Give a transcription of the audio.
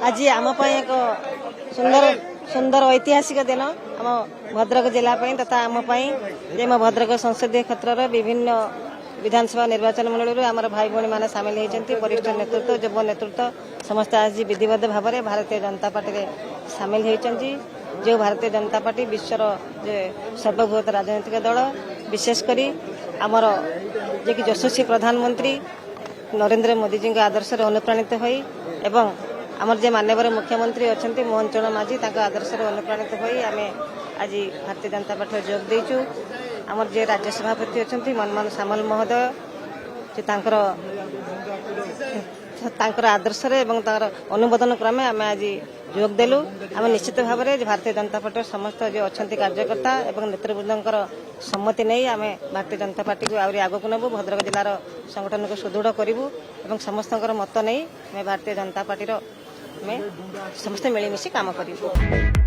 आज आम एक सुंदर सुंदर ऐतिहासिक दिन आम भद्रक जिला तथा आम भद्रक संसदीय क्षेत्र विभिन्न विधानसभा निर्वाचन मंडल आम भाई भौणी मैंने सामिल होती वरिष्ठ नेतृत्व युव नेतृत्व समस्त आज विधिवत भाव में भारतीय जनता पार्टी में सामिल होती जो भारतीय जनता पार्टी विश्वर सर्वबृहत राजनीतिक दल विशेषकर आमर जे कि यशस्वी प्रधानमंत्री नरेंद्र मोदी जी आदर्श अनुप्राणित होई एवं आमर जे मान्यवर मुख्यमंत्री अच्छा मोहन चरण माझी आदर्श अनुप्राणित होई आम आज भारतीय जनता पार्टी जोग देचु आमर जे राज्य सभापति अच्छा मनमोहन सामल महोदय जे तांकर आदर्श अनुमोदन क्रमे आम आज जोग देलु आम निश्चित भाव में भारतीय जनता पार्टी समस्त जो अच्छा कार्यकर्ता एवं नेतृवृंदर सम्मति नहीं आम भारतीय जनता पार्टी को आगे आगक नेबू भद्रक जिलार संगठन को सुदृढ़ करूँ और समस्त मत नहीं भारतीय जनता पार्टी में समस्त मिलमिशी काम करूँ।